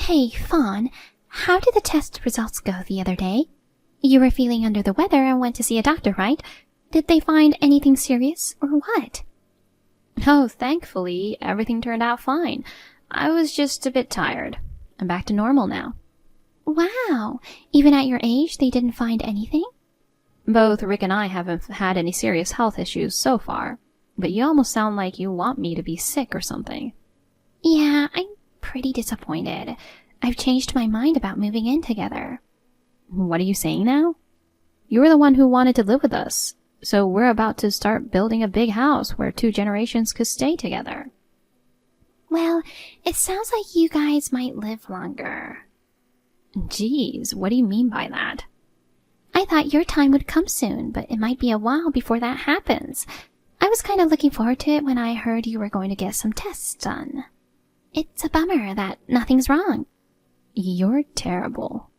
Hey, Fawn, how did the test results go the other day? You were feeling under the weather and went to see a doctor, right? Did they find anything serious, or what? Oh, thankfully, everything turned out fine. I was just a bit tired. I'm back to normal now. Wow, even at your age, they didn't find anything? Both Rick and I haven't had any serious health issues so far, but you almost sound like you want me to be sick or something. Yeah, I'm pretty disappointed. I've changed my mind about moving in together. What are you saying now? You were the one who wanted to live with us, so we're about to start building a big house where 2 generations could stay together. Well, it sounds like you guys might live longer. Geez, what do you mean by that? I thought your time would come soon, but it might be a while before that happens. I was kind of looking forward to it when I heard you were going to get some tests done. It's a bummer that nothing's wrong. You're terrible.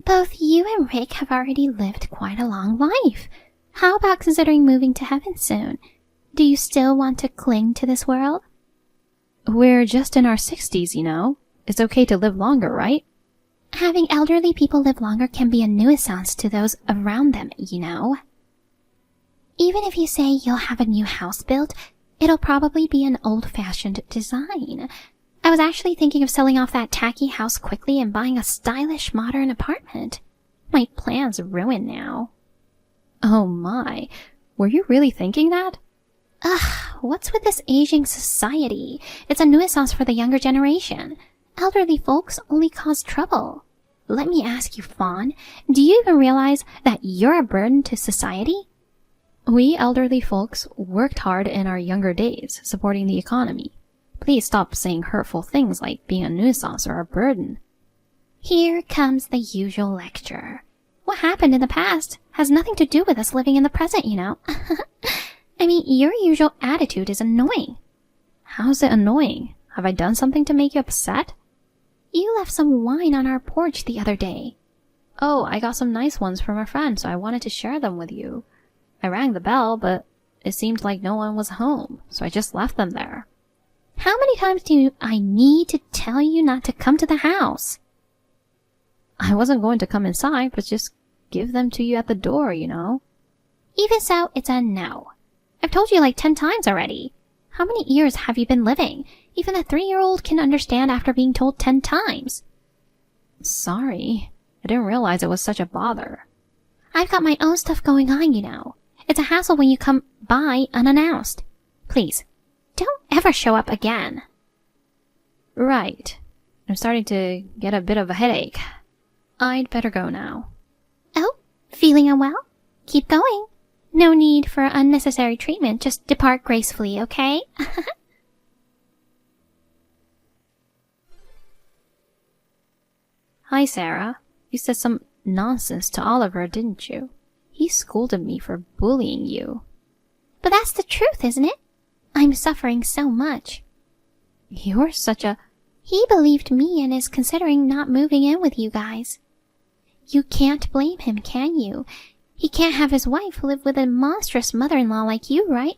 Both you and Rick have already lived quite a long life. How about considering moving to heaven soon? Do you still want to cling to this world? We're just in our 60s, you know. It's okay to live longer, right? Having elderly people live longer can be a nuisance to those around them, you know. Even if you say you'll have a new house built, it'll probably be an old-fashioned design. I was actually thinking of selling off that tacky house quickly and buying a stylish modern apartment. My plan's ruined now. Oh my, were you really thinking that? Ugh, what's with this aging society? It's a nuisance for the younger generation. Elderly folks only cause trouble. Let me ask you, Fawn, do you even realize that you're a burden to society? We elderly folks worked hard in our younger days, supporting the economy. Please stop saying hurtful things like being a nuisance or a burden. Here comes the usual lecture. What happened in the past has nothing to do with us living in the present, you know. I mean, your usual attitude is annoying. How's it annoying? Have I done something to make you upset? You left some wine on our porch the other day. Oh, I got some nice ones from a friend, so I wanted to share them with you. I rang the bell, but it seemed like no one was home, so I just left them there. How many times do I need to tell you not to come to the house? I wasn't going to come inside, but just give them to you at the door, you know. Even so, it's a no. I've told you like 10 times already. How many years have you been living? Even a 3-year-old can understand after being told 10 times. Sorry, I didn't realize it was such a bother. I've got my own stuff going on, you know. It's a hassle when you come by unannounced. Please, don't ever show up again. Right. I'm starting to get a bit of a headache. I'd better go now. Oh, feeling unwell? Keep going. No need for unnecessary treatment. Just depart gracefully, okay? Hi, Sarah. You said some nonsense to Oliver, didn't you? He scolded me for bullying you. But that's the truth, isn't it? I'm suffering so much. You're such a... He believed me and is considering not moving in with you guys. You can't blame him, can you? He can't have his wife live with a monstrous mother-in-law like you, right?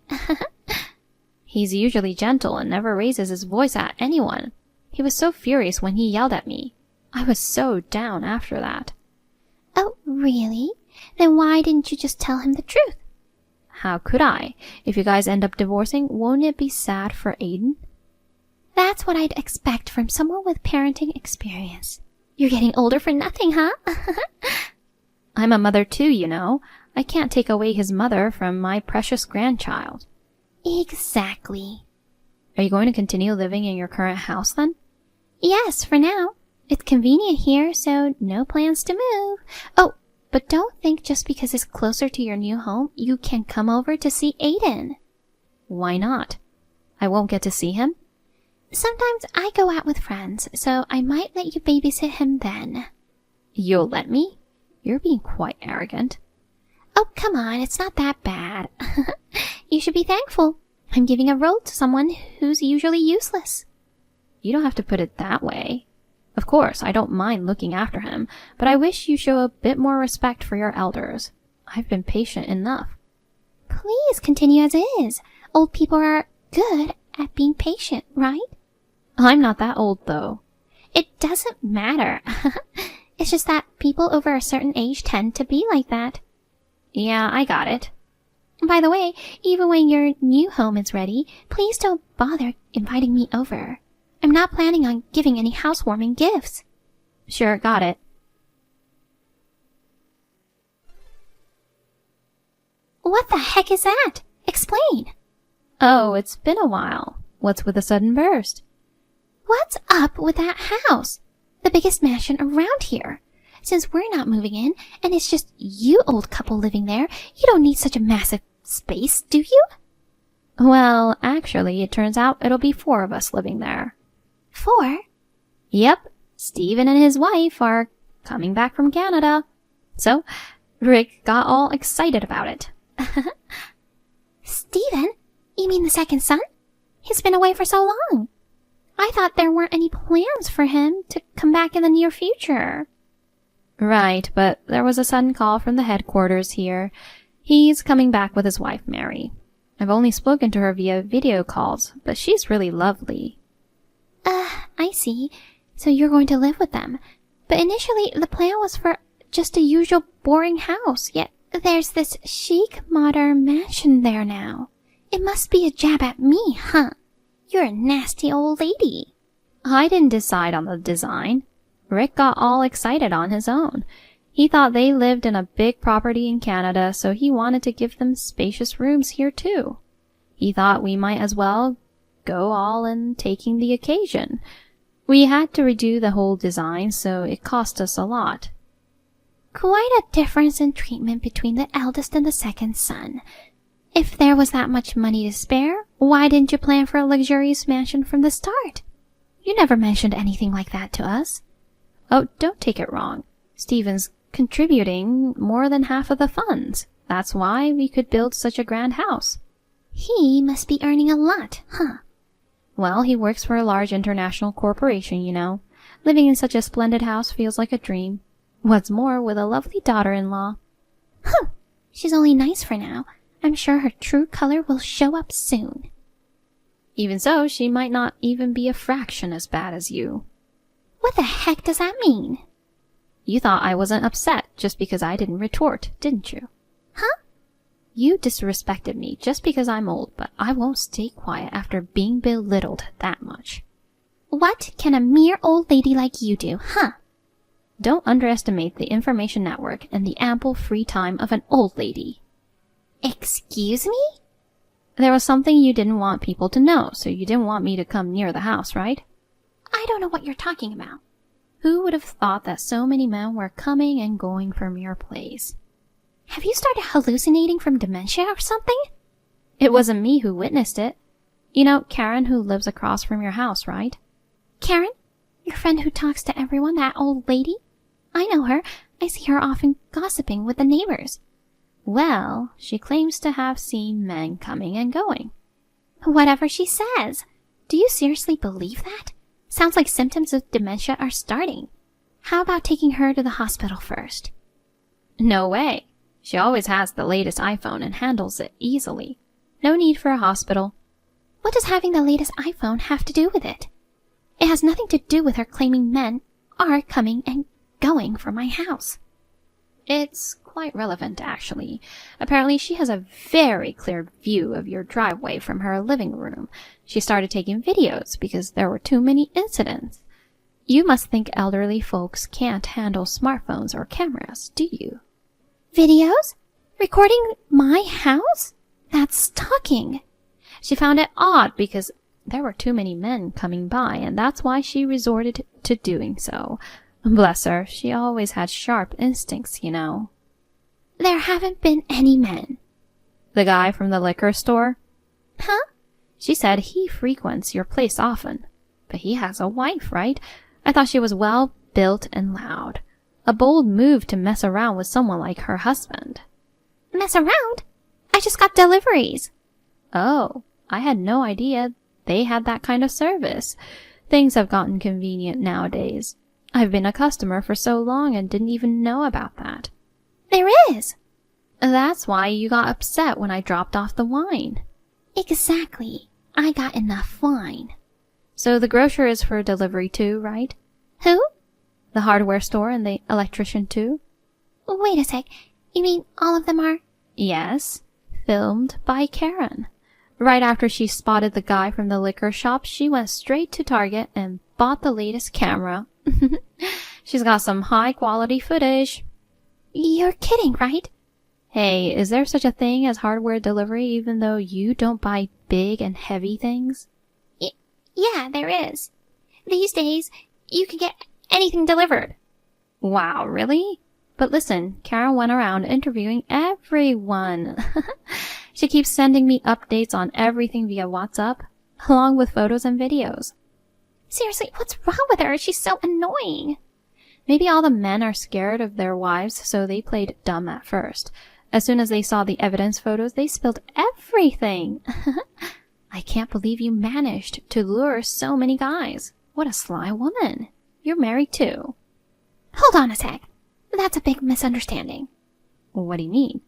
He's usually gentle and never raises his voice at anyone. He was so furious when he yelled at me. I was so down after that. Oh, really? Then why didn't you just tell him the truth? How could I? If you guys end up divorcing, won't it be sad for Aiden? That's what I'd expect from someone with parenting experience. You're getting older for nothing, huh? I'm a mother too, you know. I can't take away his mother from my precious grandchild. Exactly. Are you going to continue living in your current house then? Yes, for now. It's convenient here, so no plans to move. Oh, but don't think just because it's closer to your new home, you can come over to see Aiden. Why not? I won't get to see him? Sometimes I go out with friends, so I might let you babysit him then. You'll let me? You're being quite arrogant. Oh, come on, it's not that bad. You should be thankful. I'm giving a role to someone who's usually useless. You don't have to put it that way. Of course, I don't mind looking after him, but I wish you show a bit more respect for your elders. I've been patient enough. Please continue as is. Old people are good at being patient, right? I'm not that old, though. It doesn't matter. It's just that people over a certain age tend to be like that. Yeah, I got it. By the way, even when your new home is ready, please don't bother inviting me over. I'm not planning on giving any housewarming gifts. Sure, got it. What the heck is that? Explain. Oh, it's been a while. What's with the sudden burst? What's up with that house? The biggest mansion around here. Since we're not moving in, and it's just you old couple living there, you don't need such a massive space, do you? Well, actually, it turns out it'll be 4 of us living there. 4? Yep, Steven and his wife are coming back from Canada. So, Rick got all excited about it. Steven? You mean the second son? He's been away for so long. I thought there weren't any plans for him to come back in the near future. Right, but there was a sudden call from the headquarters here. He's coming back with his wife, Mary. I've only spoken to her via video calls, but she's really lovely. I see. So you're going to live with them. But initially, the plan was for just a usual boring house, yet there's this chic, modern mansion there now. It must be a jab at me, huh? You're a nasty old lady. I didn't decide on the design. Rick got all excited on his own. He thought they lived in a big property in Canada, so he wanted to give them spacious rooms here too. He thought we might as well go all in taking the occasion. We had to redo the whole design, so it cost us a lot. Quite a difference in treatment between the eldest and the second son. If there was that much money to spare, why didn't you plan for a luxurious mansion from the start? You never mentioned anything like that to us. Oh, don't take it wrong. Steven's contributing more than half of the funds. That's why we could build such a grand house. He must be earning a lot, huh? Well, he works for a large international corporation, you know. Living in such a splendid house feels like a dream. What's more, with a lovely daughter-in-law. Huh. She's only nice for now. I'm sure her true color will show up soon. Even so, she might not even be a fraction as bad as you. What the heck does that mean? You thought I wasn't upset just because I didn't retort, didn't you? Huh? You disrespected me just because I'm old, but I won't stay quiet after being belittled that much. What can a mere old lady like you do, huh? Don't underestimate the information network and the ample free time of an old lady. Excuse me? There was something you didn't want people to know, so you didn't want me to come near the house, right? I don't know what you're talking about. Who would have thought that so many men were coming and going from your place? Have you started hallucinating from dementia or something? It wasn't me who witnessed it. You know Karen who lives across from your house, right? Karen? Your friend who talks to everyone, that old lady? I know her. I see her often gossiping with the neighbors. Well, she claims to have seen men coming and going. Whatever she says. Do you seriously believe that? Sounds like symptoms of dementia are starting. How about taking her to the hospital first? No way. She always has the latest iPhone and handles it easily. No need for a hospital. What does having the latest iPhone have to do with it? It has nothing to do with her claiming men are coming and going from my house. It's quite relevant, actually. Apparently she has a very clear view of your driveway from her living room. She started taking videos because there were too many incidents. You must think elderly folks can't handle smartphones or cameras, do you? Videos? Recording my house? That's stalking. She found it odd because there were too many men coming by, and that's why she resorted to doing so. Bless her, she always had sharp instincts, you know. There haven't been any men. The guy from the liquor store? Huh? She said he frequents your place often. But he has a wife, right? I thought she was well-built and loud. A bold move to mess around with someone like her husband. Mess around? I just got deliveries. Oh, I had no idea they had that kind of service. Things have gotten convenient nowadays. I've been a customer for so long and didn't even know about that. There is. That's why you got upset when I dropped off the wine. Exactly. I got enough wine. So the grocer is for delivery too, right? Who? The hardware store and the electrician too. Wait a sec. You mean all of them are? Yes, filmed by Karen. Right after she spotted the guy from the liquor shop, she went straight to Target and bought the latest camera. She's got some high-quality footage. You're kidding, right? Hey, is there such a thing as hardware delivery even though you don't buy big and heavy things? Yeah, there is. These days, you can get anything delivered. Wow, really? But listen, Karen went around interviewing everyone. She keeps sending me updates on everything via WhatsApp, along with photos and videos. Seriously, what's wrong with her? She's so annoying. Maybe all the men are scared of their wives, so they played dumb at first. As soon as they saw the evidence photos, they spilled everything. I can't believe you managed to lure so many guys. What a sly woman. You're married too. Hold on a sec. That's a big misunderstanding. What do you mean?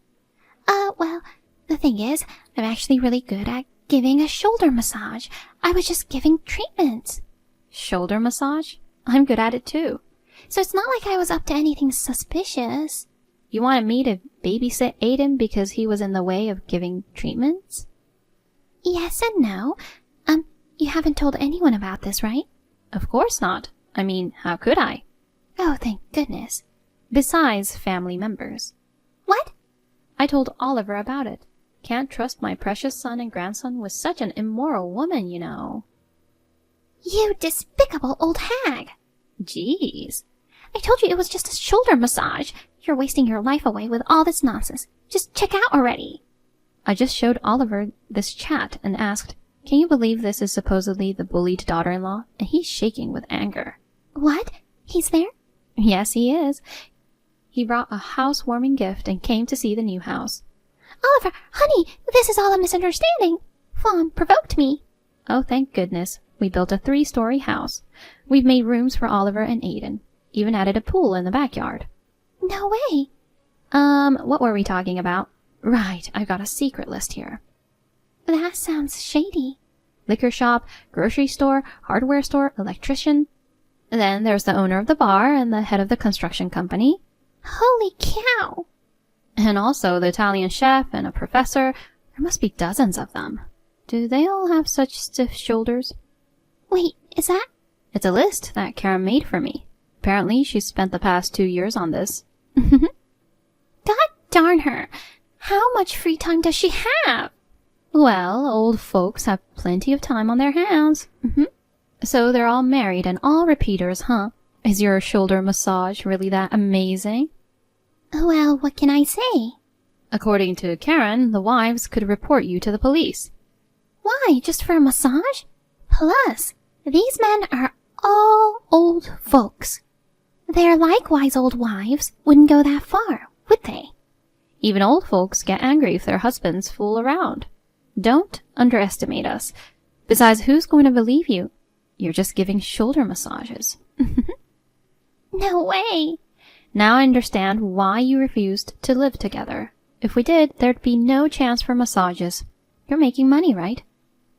Well, the thing is, I'm actually really good at giving a shoulder massage. I was just giving treatments. Shoulder massage? I'm good at it too. So it's not like I was up to anything suspicious. You wanted me to babysit Aiden because he was in the way of giving treatments? Yes and no. You haven't told anyone about this, right? Of course not. I mean, how could I? Oh, thank goodness. Besides family members. What? I told Oliver about it. Can't trust my precious son and grandson with such an immoral woman, you know. You despicable old hag. Jeez. I told you it was just a shoulder massage. You're wasting your life away with all this nonsense. Just check out already. I just showed Oliver this chat and asked, can you believe this is supposedly the bullied daughter-in-law? And he's shaking with anger. What? He's there? Yes, he is. He brought a housewarming gift and came to see the new house. Oliver, honey, this is all a misunderstanding. Fawn provoked me. Oh, thank goodness. We built a 3-story house. We've made rooms for Oliver and Aiden. Even added a pool in the backyard. No way. What were we talking about? Right, I've got a secret list here. That sounds shady. Liquor shop, grocery store, hardware store, electrician. Then there's the owner of the bar and the head of the construction company. Holy cow. And also the Italian chef and a professor. There must be dozens of them. Do they all have such stiff shoulders? Wait, is that? It's a list that Karen made for me. Apparently, she's spent the past 2 years on this. God darn her. How much free time does she have? Well, old folks have plenty of time on their hands. So they're all married and all repeaters, huh? Is your shoulder massage really that amazing? Well, what can I say? According to Karen, the wives could report you to the police. Why, just for a massage? Plus, these men are all old folks. Their likewise old wives wouldn't go that far, would they? Even old folks get angry if their husbands fool around. Don't underestimate us. Besides, who's going to believe you? You're just giving shoulder massages. No way. Now I understand why you refused to live together. If we did, there'd be no chance for massages. You're making money, right?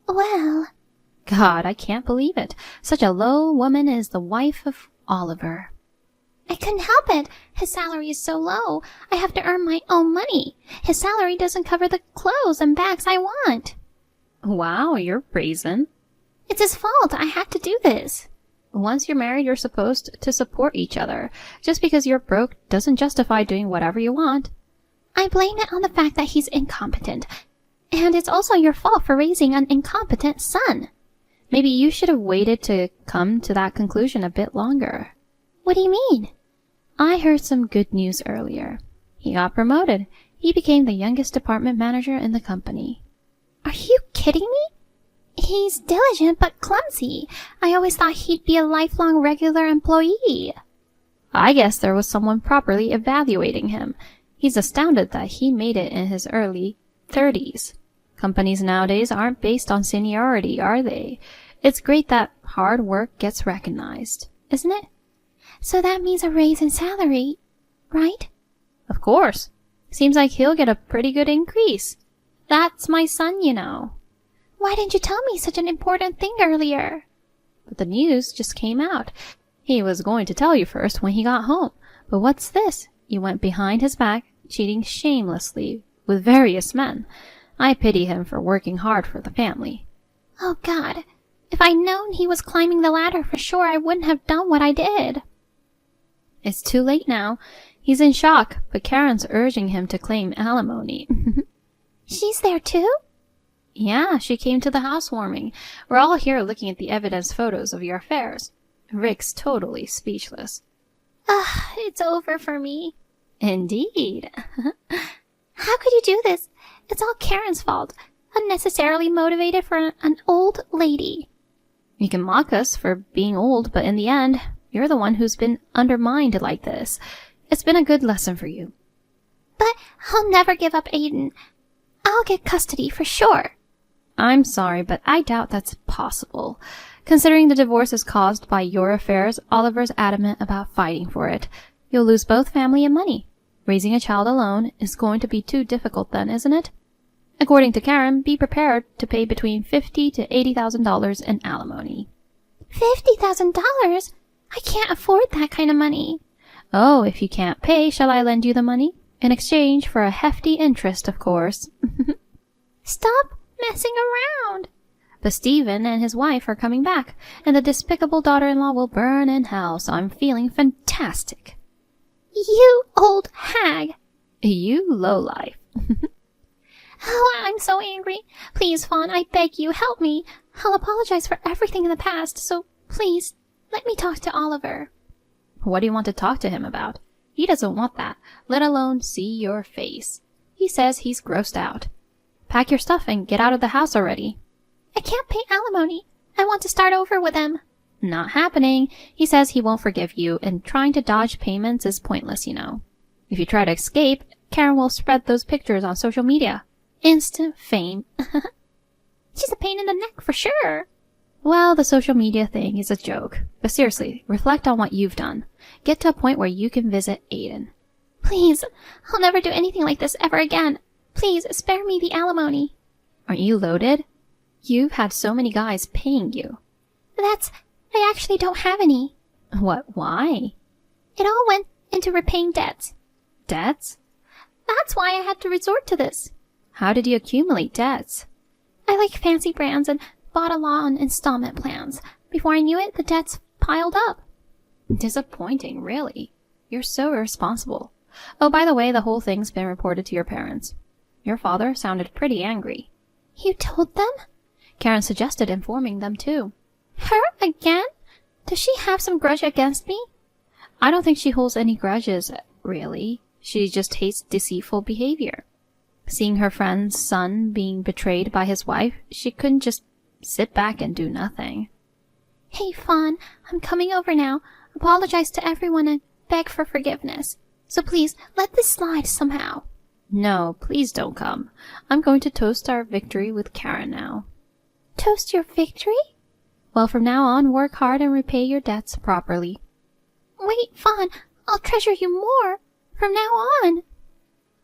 Well... God, I can't believe it. Such a low woman is the wife of Oliver. I couldn't help it. His salary is so low. I have to earn my own money. His salary doesn't cover the clothes and bags I want. Wow, you're brazen. It's his fault. I had to do this. Once you're married, you're supposed to support each other. Just because you're broke doesn't justify doing whatever you want. I blame it on the fact that he's incompetent. And it's also your fault for raising an incompetent son. Maybe you should have waited to come to that conclusion a bit longer. What do you mean? I heard some good news earlier. He got promoted. He became the youngest department manager in the company. Are you kidding me? He's diligent but clumsy. I always thought he'd be a lifelong regular employee. I guess there was someone properly evaluating him. He's astounded that he made it in his early 30s. Companies nowadays aren't based on seniority, are they? It's great that hard work gets recognized, isn't it? So that means a raise in salary, right? Of course. Seems like he'll get a pretty good increase. That's my son, you know. Why didn't you tell me such an important thing earlier? But the news just came out. He was going to tell you first when he got home. But what's this? You went behind his back, cheating shamelessly with various men. I pity him for working hard for the family. Oh, God. If I'd known he was climbing the ladder for sure, I wouldn't have done what I did. It's too late now. He's in shock, but Karen's urging him to claim alimony. She's there too? Yeah, she came to the housewarming. We're all here looking at the evidence photos of your affairs. Rick's totally speechless. It's over for me. Indeed. How could you do this? It's all Karen's fault. Unnecessarily motivated for an old lady. You can mock us for being old, but in the end, you're the one who's been undermined like this. It's been a good lesson for you. But I'll never give up Aiden. I'll get custody for sure. I'm sorry, but I doubt that's possible. Considering the divorce is caused by your affairs, Oliver's adamant about fighting for it. You'll lose both family and money. Raising a child alone is going to be too difficult then, isn't it? According to Karen, be prepared to pay between $50,000 to $80,000 in alimony. $50,000? I can't afford that kind of money. Oh, if you can't pay, shall I lend you the money? In exchange for a hefty interest, of course. Stop messing around. But Stephen and his wife are coming back, and the despicable daughter-in-law will burn in hell, so I'm feeling fantastic. You old hag. You lowlife. Oh, I'm so angry. Please, Fawn, I beg you, help me. I'll apologize for everything in the past, so please, let me talk to Oliver. What do you want to talk to him about? He doesn't want that, let alone see your face. He says he's grossed out. Pack your stuff and get out of the house already. I can't pay alimony. I want to start over with him. Not happening. He says he won't forgive you, and trying to dodge payments is pointless, you know. If you try to escape, Karen will spread those pictures on social media. Instant fame. She's a pain in the neck for sure. Well, the social media thing is a joke. But seriously, reflect on what you've done. Get to a point where you can visit Aiden. Please, I'll never do anything like this ever again. Please, spare me the alimony. Aren't you loaded? You've had so many guys paying you. I actually don't have any. What, why? It all went into repaying debts. Debts? That's why I had to resort to this. How did you accumulate debts? I like fancy brands and bought a lot on installment plans. Before I knew it, the debts piled up. Disappointing, really. You're so irresponsible. Oh, by the way, the whole thing's been reported to your parents. Your father sounded pretty angry. You told them? Karen suggested informing them too. Her again? Does she have some grudge against me? I don't think she holds any grudges, really. She just hates deceitful behavior. Seeing her friend's son being betrayed by his wife, she couldn't just sit back and do nothing. Hey, Fawn, I'm coming over now. Apologize to everyone and beg for forgiveness. So please, let this slide somehow. No, please don't come. I'm going to toast our victory with Karen now. Toast your victory? Well, from now on, work hard and repay your debts properly. Wait, Fawn, I'll treasure you more from now on.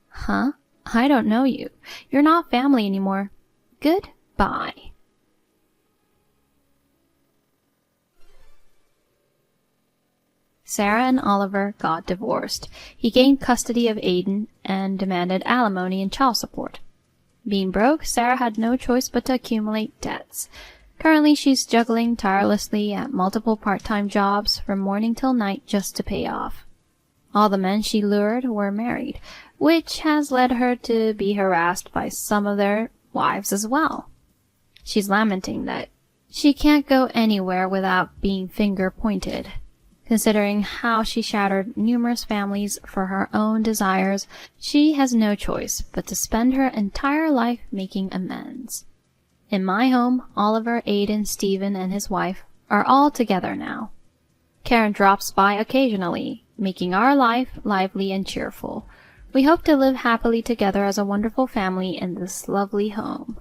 Huh? I don't know you. You're not family anymore. Goodbye. Sarah and Oliver got divorced. He gained custody of Aiden and demanded alimony and child support. Being broke, Sarah had no choice but to accumulate debts. Currently, she's juggling tirelessly at multiple part-time jobs from morning till night just to pay off. All the men she lured were married, which has led her to be harassed by some of their wives as well. She's lamenting that she can't go anywhere without being finger-pointed. Considering how she shattered numerous families for her own desires, she has no choice but to spend her entire life making amends. In my home, Oliver, Aiden, Stephen, and his wife are all together now. Karen drops by occasionally, making our life lively and cheerful. We hope to live happily together as a wonderful family in this lovely home.